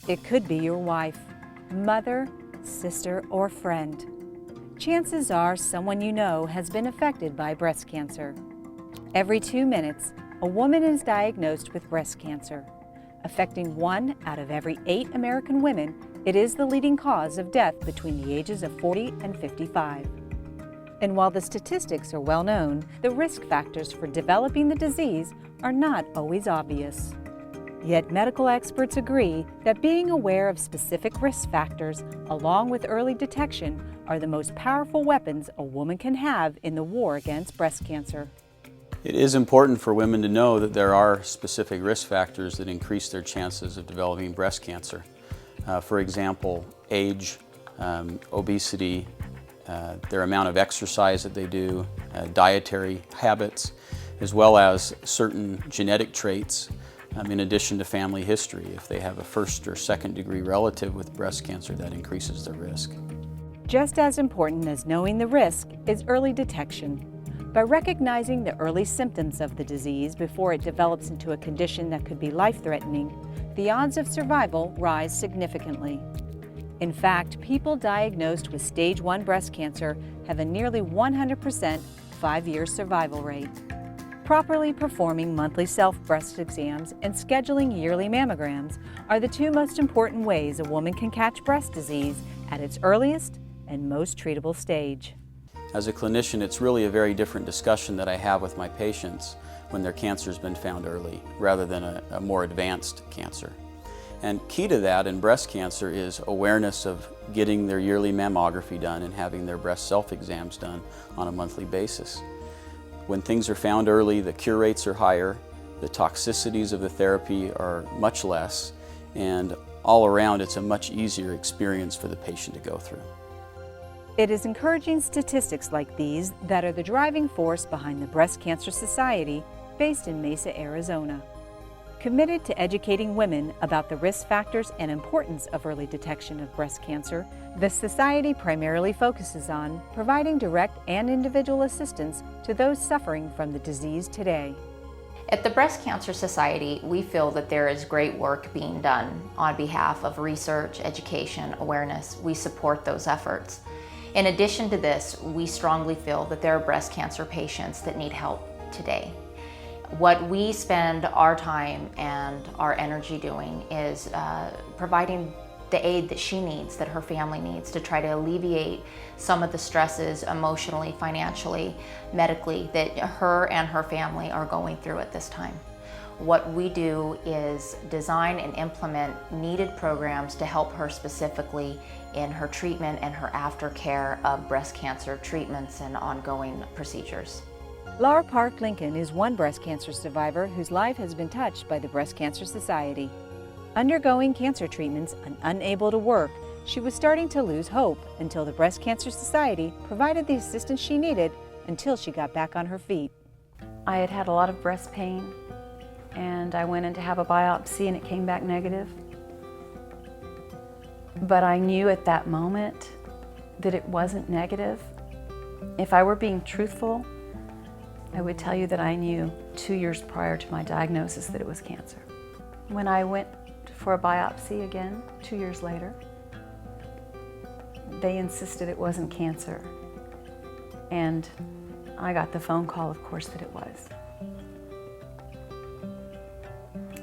It could be your wife, mother, sister, or friend. Chances are someone you know has been affected by breast cancer. Every 2 minutes, a woman is diagnosed with breast cancer. Affecting 1 out of every 8 American women, it is the leading cause of death between the ages of 40 and 55. And while the statistics are well known, the risk factors for developing the disease are not always obvious. Yet medical experts agree that being aware of specific risk factors along with early detection are the most powerful weapons a woman can have in the war against breast cancer. It is important for women to know that there are specific risk factors that increase their chances of developing breast cancer. For example, age, obesity, their amount of exercise that they do, dietary habits, as well as certain genetic traits, in addition to family history. If they have a first or second degree relative with breast cancer, that increases their risk. Just as important as knowing the risk is early detection. By recognizing the early symptoms of the disease before it develops into a condition that could be life-threatening, the odds of survival rise significantly. In fact, people diagnosed with stage 1 breast cancer have a nearly 100% 5-year survival rate. Properly performing monthly self-breast exams and scheduling yearly mammograms are the 2 most important ways a woman can catch breast disease at its earliest and most treatable stage. As a clinician, it's really a very different discussion that I have with my patients when their cancer has been found early, rather than a more advanced cancer. And key to that in breast cancer is awareness of getting their yearly mammography done and having their breast self-exams done on a monthly basis. When things are found early, the cure rates are higher, the toxicities of the therapy are much less, and all around it's a much easier experience for the patient to go through. It is encouraging statistics like these that are the driving force behind the Breast Cancer Society, based in Mesa, Arizona. Committed to educating women about the risk factors and importance of early detection of breast cancer, the Society primarily focuses on providing direct and individual assistance to those suffering from the disease today. At the Breast Cancer Society, we feel that there is great work being done on behalf of research, education, awareness. We support those efforts. In addition to this, we strongly feel that there are breast cancer patients that need help today. What we spend our time and our energy doing is providing the aid that she needs, that her family needs, to try to alleviate some of the stresses emotionally, financially, medically that her and her family are going through at this time. What we do is design and implement needed programs to help her specifically in her treatment and her aftercare of breast cancer treatments and ongoing procedures. Laura Park Lincoln is one breast cancer survivor whose life has been touched by the Breast Cancer Society. Undergoing cancer treatments and unable to work, she was starting to lose hope until the Breast Cancer Society provided the assistance she needed until she got back on her feet. I had had a lot of breast pain, and I went in to have a biopsy and it came back negative. But I knew at that moment that it wasn't negative. If I were being truthful, I would tell you that I knew 2 years prior to my diagnosis that it was cancer. When I went for a biopsy again 2 years later, they insisted it wasn't cancer. And I got the phone call, of course, that it was.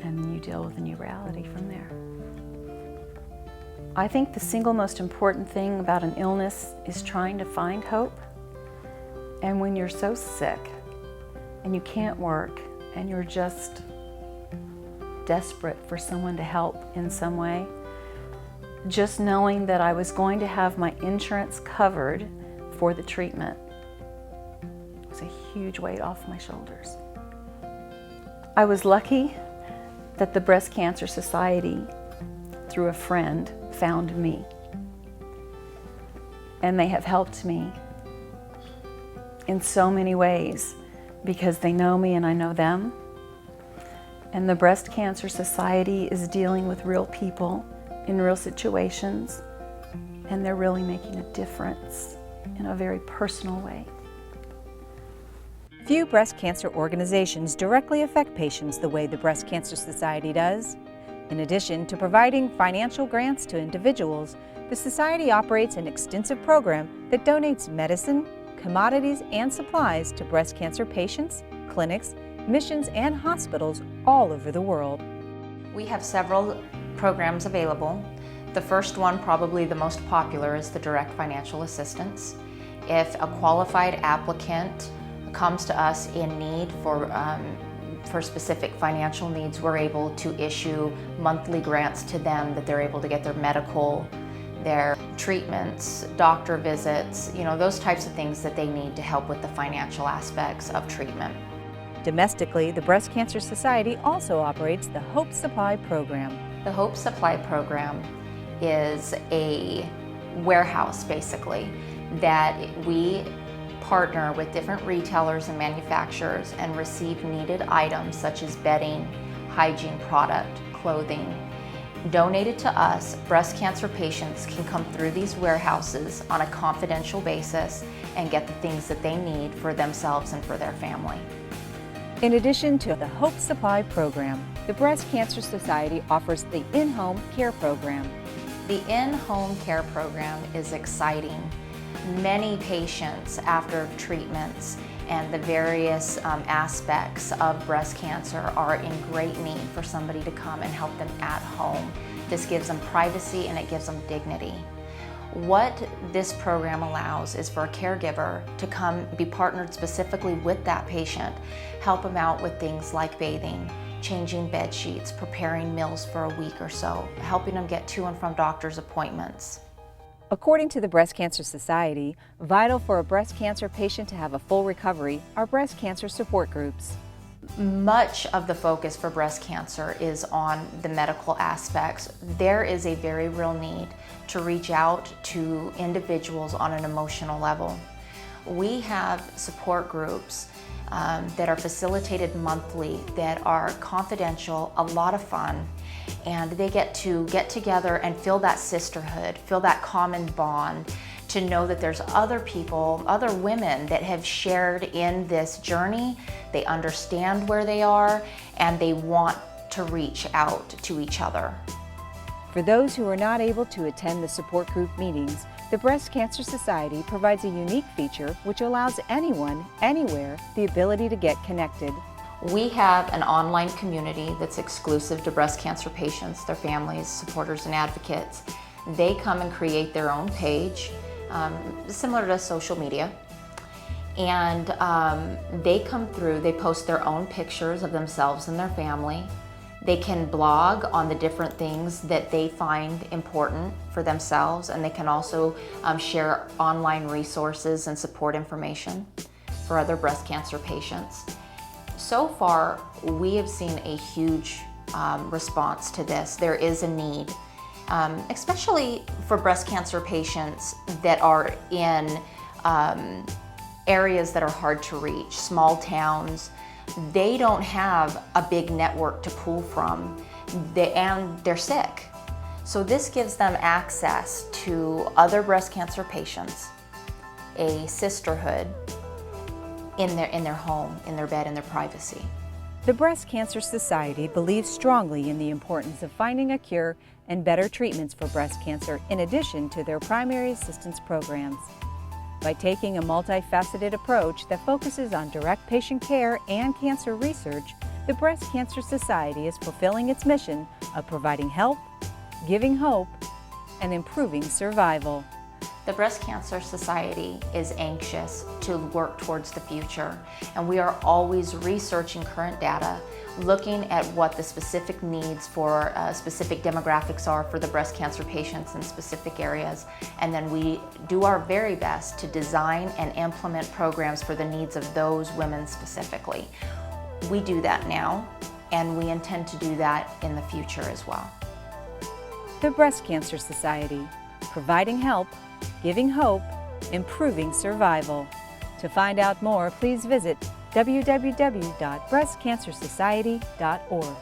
And then you deal with a new reality from there. I think the single most important thing about an illness is trying to find hope. And when you're so sick and you can't work and you're just desperate for someone to help in some way, just knowing that I was going to have my insurance covered for the treatment was a huge weight off my shoulders. I was lucky that the Breast Cancer Society, through a friend, found me. And they have helped me in so many ways because they know me and I know them. And the Breast Cancer Society is dealing with real people in real situations, and they're really making a difference in a very personal way. Few breast cancer organizations directly affect patients the way the Breast Cancer Society does. In addition to providing financial grants to individuals, the Society operates an extensive program that donates medicine, commodities, and supplies to breast cancer patients, clinics, missions, and hospitals all over the world. We have several programs available. The first one, probably the most popular, is the direct financial assistance. If a qualified applicant comes to us in need for specific financial needs, we're able to issue monthly grants to them that they're able to get their medical, their treatments, doctor visits, those types of things that they need to help with the financial aspects of treatment. Domestically, the Breast Cancer Society also operates the Hope Supply Program. The Hope Supply Program is a warehouse, basically, that we partner with different retailers and manufacturers and receive needed items such as bedding, hygiene product, clothing. Donated to us, breast cancer patients can come through these warehouses on a confidential basis and get the things that they need for themselves and for their family. In addition to the Hope Supply Program, the Breast Cancer Society offers the In-Home Care Program. The In-Home Care Program is exciting. Many patients after treatments and the various aspects of breast cancer are in great need for somebody to come and help them at home. This gives them privacy and it gives them dignity. What this program allows is for a caregiver to come be partnered specifically with that patient, help them out with things like bathing, changing bed sheets, preparing meals for a week or so, helping them get to and from doctor's appointments. According to the Breast Cancer Society, vital for a breast cancer patient to have a full recovery are breast cancer support groups. Much of the focus for breast cancer is on the medical aspects. There is a very real need to reach out to individuals on an emotional level. We have support groups that are facilitated monthly that are confidential, a lot of fun, and they get to get together and feel that sisterhood, feel that common bond, to know that there's other people, other women that have shared in this journey. They understand where they are and they want to reach out to each other. For those who are not able to attend the support group meetings, the Breast Cancer Society provides a unique feature which allows anyone, anywhere, the ability to get connected. We have an online community that's exclusive to breast cancer patients, their families, supporters, and advocates. They come and create their own page, similar to social media. And they come through, they post their own pictures of themselves and their family. They can blog on the different things that they find important for themselves, and they can also share online resources and support information for other breast cancer patients. So far, we have seen a huge response to this. There is a need, especially for breast cancer patients that are in areas that are hard to reach, small towns. They don't have a big network to pull from, and they're sick. So this gives them access to other breast cancer patients, a sisterhood in their home, in their bed, in their privacy. The Breast Cancer Society believes strongly in the importance of finding a cure and better treatments for breast cancer in addition to their primary assistance programs. By taking a multifaceted approach that focuses on direct patient care and cancer research, the Breast Cancer Society is fulfilling its mission of providing help, giving hope, and improving survival. The Breast Cancer Society is anxious to work towards the future, and we are always researching current data, looking at what the specific needs for specific demographics are for the breast cancer patients in specific areas, and then we do our very best to design and implement programs for the needs of those women specifically. We do that now, and we intend to do that in the future as well. The Breast Cancer Society, providing help, giving hope, improving survival. To find out more, please visit www.breastcancersociety.org.